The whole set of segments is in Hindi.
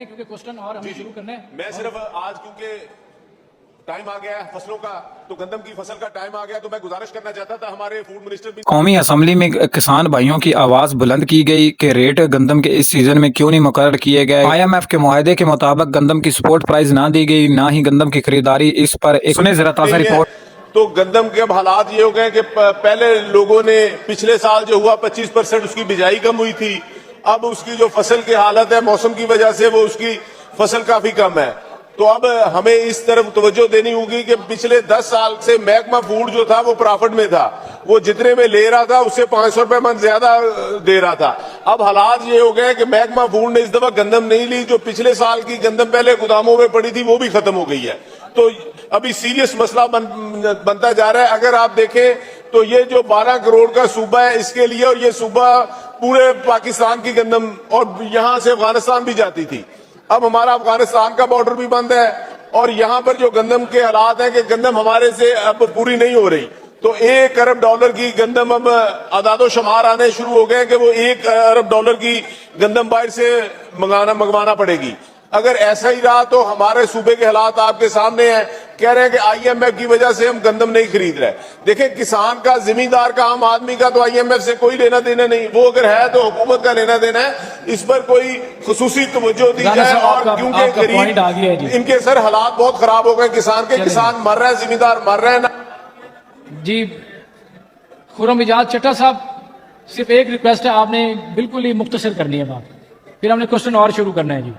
क्योंकि क्वेश्चन और हमें शुरू करना है। मैं सिर्फ आज क्योंकि टाइम आ गया है फसलों का, तो गंदम की फसल का टाइम आ गया, तो मैं गुजारिश करना चाहता था हमारे फूड मिनिस्टर भी। कौमी असम्बली में किसान भाइयों की आवाज बुलंद की गई कि रेट गंदम के इस सीजन में क्यों नहीं मुकर्रर किए गए। IMF के मुआहदे के मुताबिक गंदम की सपोर्ट प्राइस ना दी गई, ना ही गंदम की खरीदारी। इस पर सुने जरा ताज़ा रिपोर्ट। तो गंदम के अब हालात ये हो गए कि पहले लोगों ने पिछले साल जो हुआ 25% उसकी बिजाई कम हुई थी, अब उसकी जो फसल की हालत है मौसम की वजह से वो उसकी फसल काफी कम है। तो अब हमें इस तरफ तवज्जो देनी होगी कि पिछले 10 साल से महकमा फूड जो था वो प्रॉफिट में था, वो जितने में ले रहा था उससे 500 रुपए मन ज्यादा दे रहा था। अब हालात ये हो गए कि महकमा फूड ने इस दफा गंदम नहीं ली, जो पिछले साल की गंदम पहले गोदामों में पड़ी थी वो भी खत्म हो गई है। तो अभी सीरियस मसला बनता जा रहा है। अगर आप देखें तो ये जो 12 करोड़ का सूबा है इसके लिए, और ये सूबा पूरे पाकिस्तान की गंदम और यहां से अफगानिस्तान भी जाती थी, अब हमारा अफगानिस्तान का बॉर्डर भी बंद है और यहाँ पर जो गंदम के हालात हैं कि गंदम हमारे से अब पूरी नहीं हो रही। तो $1 अरब की गंदम अब आदादो शुमार आने शुरू हो गए कि वो $1 अरब की गंदम बाहर से मंगवाना पड़ेगी। अगर ऐसा ही रहा तो हमारे सूबे के हालात आपके सामने हैं। कह रहे हैं कि IMF की वजह से हम गंदम नहीं खरीद रहे। देखें, किसान का, जिम्मेदार का, आम आदमी का तो IMF से कोई लेना देना नहीं, वो अगर है तो हुकूमत का लेना देना है। इस पर कोई खुसूसी तवज्जो दी जाए। और क्योंकि गरीब इनके सर हालात बहुत खराब हो गए किसान के, किसान मर रहे हैं, जिम्मेदार मर रहे हैं ना। जी खुर्रम इजाज चट्टा साहब, सिर्फ एक रिक्वेस्ट है, आपने बिल्कुल ही मुख्तसर करनी है बात, फिर हमने क्वेश्चन और शुरू करना है। जी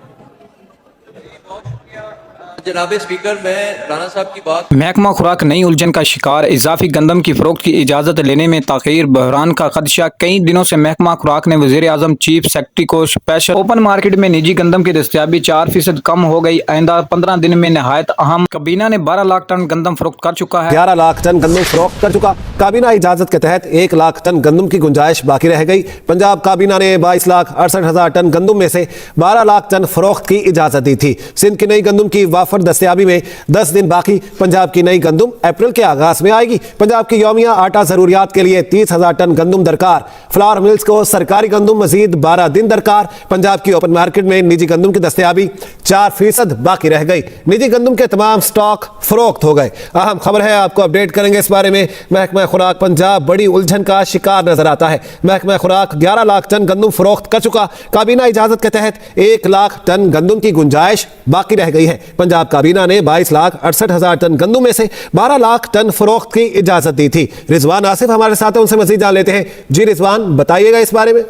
जनाब स्पीकर, मैं राणा साहब की बात। महकमा खुराक नई उलझन का शिकार। इजाफी गंदम की फरोख्त की इजाजत लेने में ताखीर, बहरान का खदशा। कई दिनों से महकमा खुराक ने वजीर आजम चीफ सेक्रेटरी को स्पेशल। ओपन मार्केट में निजी गंदम की दस्तियाबी 4% कम हो गई। आइंदा 15 दिन में नहायत अहम। काबीना ने 12 लाख टन गंदम फरोख्त कर चुका है। 11 लाख टन गंदम फरोख्त कर चुका। काबीना इजाजत के तहत 1 लाख टन गंदम की गुंजाइश बाकी रह गई। पंजाब काबीना ने 22,68,000 टन गंदम में से 12 लाख टन फरोख्त की इजाजत दी थी। सिंध की नई गंदम की वाफर दस्तियाबी में 10 दिन बाकी। पंजाब की नई गंदम अप्रैल के आगाज में आएगी। पंजाब की यौमिया आटा जरूरियात के लिए 30,000 टन गंदम दरकार। फ्लावर मिल्स को सरकारी गंदम मजीद 12 दिन दरकार। पंजाब की ओपन मार्केट में निजी गंदम की दस्तियाबी 4% बाकी रह गई। निजी गंदम के तमाम स्टॉक फरोख्त हो गए। अहम खबर है, आपको अपडेट करेंगे इस बारे में। महकमा खुराक पंजाब बड़ी उलझन का शिकार नजर आता है। महकमा खुराक 11 लाख टन गंदम फरोख्त कर चुका। काबीना इजाजत के तहत 1 लाख टन गंदम की गुंजाइश बाकी रह गई है। पंजाब काबीना ने 22,68,000 टन गंदम में से 12 लाख टन फरोख्त की इजाजत दी थी। रिजवान आसिफ हमारे साथ है, उनसे मजीद जान लेते हैं। जी रिजवान, बताइएगा इस बारे में।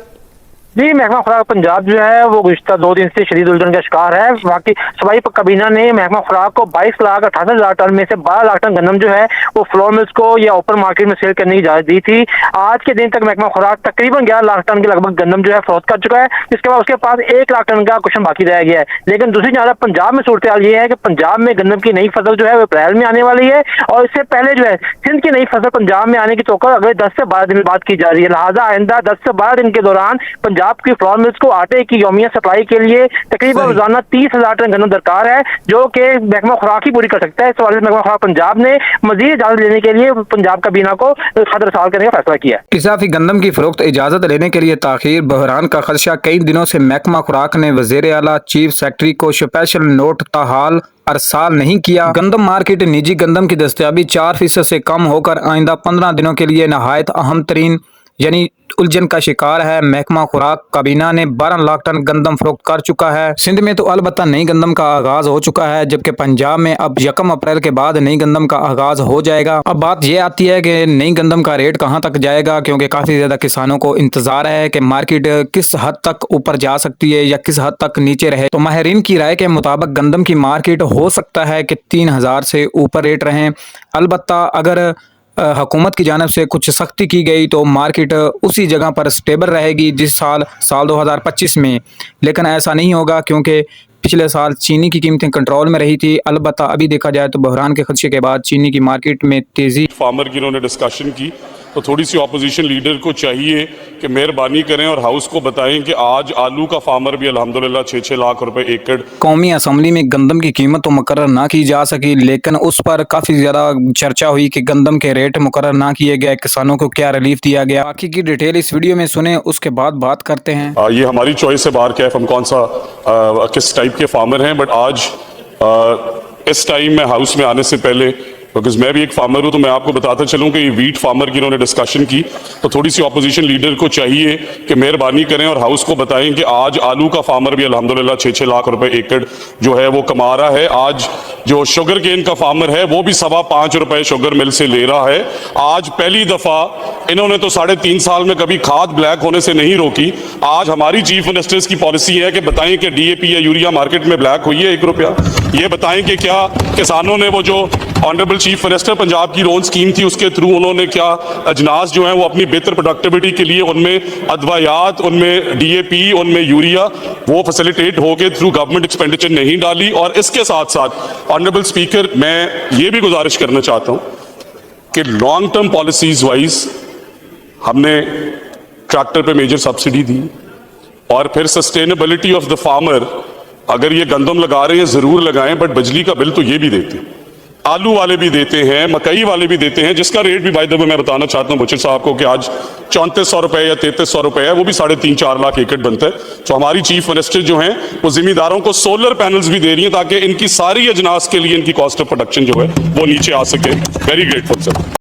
जी, महकमा खुराक पंजाब जो है वो गुज़िश्ता 2 दिन से शदीद उलझन का शिकार है। बाकी सूबाई काबीना ने महकमा खुराक को 22,68,000 टन में से 12 लाख टन गंदम जो है वो फ्लोर मिल्स को या ओपन मार्केट में सेल करने की इजाजत दी थी। आज के दिन तक महकमा खुराक तकरीबन 11 लाख टन के लगभग गंदम जो है फरोख्त कर चुका है। इसके बाद उसके पास 1 लाख टन का क्वेश्चन बाकी रह गया है। लेकिन दूसरी जानब पंजाब में सूरत हाल ये है कि पंजाब में गंदम की नई फसल जो है वो अप्रैल में आने वाली है, और इससे पहले जो है सिंध की नई फसल पंजाब में आने की तौक़्क़त अगले 10 से 12 दिन बाद की जा रही है। लिहाजा आइंदा 10 से 12 दिन के दौरान पंजाब की फ्लोर मिल्स को आटे की यौमिया सप्लाई के लिए तकरीबन रोजाना 30,000 टन गंदम दरकार है, जो कि महकमा खुराक ही पूरी कर सकता है। इस हवाले से महकमा खुराक पंजाब ने मजीद इजाजत लेने के लिए पंजाब काबीना को खत रसाल करने का फैसला किया है। इजाफी गंदम की फरोख्त इजाजत लेने के लिए ताखीर, बहरान का खदशा। कई दिनों से महकमा खुराक ने वजीर आला चीफ सेक्रेटरी को स्पेशल नोट ताहाल अरसाल नहीं किया। गंदम मार्केट निजी गंदम की दस्तियाबी 4% से कम होकर आइंदा 15 दिनों के लिए नहायत अहम तरीन यानी उलझन का शिकार है। महकमा खुराक काबीना ने 12 लाख टन गंदम फरोख्त कर चुका है। सिंध में तो अलबत्ता नई गंदम का आगाज हो चुका है, जबकि पंजाब में अब 1 अप्रैल के बाद नई गंदम का आगाज हो जाएगा। अब बात यह आती है कि नई गंदम का रेट कहां तक जाएगा, क्योंकि काफी ज्यादा किसानों को इंतजार है कि मार्केट किस हद तक ऊपर जा सकती है या किस हद तक नीचे रहे। तो माहिरीन की राय के मुताबिक गंदम की मार्केट हो सकता है कि 3,000 से ऊपर रेट रहे। अलबत्ता अगर हुकूमत की जानिब से कुछ सख्ती की गई तो मार्केट उसी जगह पर स्टेबल रहेगी जिस साल 2025 में। लेकिन ऐसा नहीं होगा, क्योंकि पिछले साल चीनी की कीमतें कंट्रोल में रही थी। अलबत्ता अभी देखा जाए तो बहरान के खदशे के बाद चीनी की मार्केट में तेजी। फार्मर की इन्होंने डिस्कशन की तो थोड़ी सी ऑपोजिशन लीडर को चाहिए कि मेहरबानी करें और हाउस को बताएं कि आज आलू का फार्मर भी अल्हम्दुलिल्लाह 6-6 लाख रुपए एकड़। कौमी असम्बली में गंदम की कीमत तो मुकर्रर ना की जा सकी, लेकिन उस पर काफ़ी ज़्यादा चर्चा हुई कि गंदम के रेट मुकर्रर ना किए गए, किसानों को क्या रिलीफ दिया गया। बाकी की डिटेल इस वीडियो में सुने, उसके बाद बात करते हैं। ये हमारी चॉइस है बार कैफ हम कौन सा किस टाइप के फार्मर हैं, बट आज इस टाइम में हाउस में आने से पहले, बिकॉज मैं भी एक फार्मर हूं, तो मैं आपको बताता चलूं कि ये वीट फार्मर की इन्होंने डिस्कशन की, तो थोड़ी सी ऑपोजिशन लीडर को चाहिए कि मेहरबानी करें और हाउस को बताएं कि आज आलू का फार्मर भी अल्हम्दुलिल्लाह 6-6 लाख रुपए एकड़ जो है वो कमा रहा है। आज जो शुगर केन का फार्मर है वो भी 5.25 रुपए शुगर मिल से ले रहा है। आज पहली दफा इन्होंने तो 3.5 साल में कभी खाद ब्लैक होने से नहीं रोकी। आज हमारी चीफ मिनिस्टर्स की पॉलिसी है कि बताएं कि डीएपी या यूरिया मार्केट में ब्लैक हुई है 1 रुपया। ये बताएं कि क्या किसानों ने वो जो ऑनरेबल चीफ मिनिस्टर पंजाब की लोन स्कीम थी उसके थ्रू उन्होंने क्या अजनास जो है वो अपनी बेहतर प्रोडक्टिविटी के लिए उनमें अदवायात, उनमें डीएपी, उनमें यूरिया वो फैसिलिटेट होके थ्रू गवर्नमेंट एक्सपेंडिचर नहीं डाली। और इसके साथ साथ ऑनरेबल स्पीकर मैं ये भी गुजारिश करना चाहता हूं कि लॉन्ग टर्म पॉलिसीज वाइज हमने ट्रैक्टर पे मेजर सब्सिडी दी और फिर सस्टेनेबिलिटी ऑफ द फार्मर, अगर ये गंदम लगा रहे हैं जरूर लगाएं, बट बिजली का बिल तो ये भी देते हैं, आलू वाले भी देते हैं, मकई वाले भी देते हैं, जिसका रेट भी बाय द वे मैं बताना चाहता हूं बुचर साहब को कि आज 3400 रुपए या 3300 रुपए है, वो भी 3.5-4 लाख एकड़ बनता है। तो हमारी चीफ मिनिस्टर जो हैं वो जिम्मेदारों को सोलर पैनल्स भी दे रही हैं ताकि इनकी सारी अजनास के लिए इनकी कॉस्ट ऑफ प्रोडक्शन जो है वो नीचे आ सके। Very grateful sir.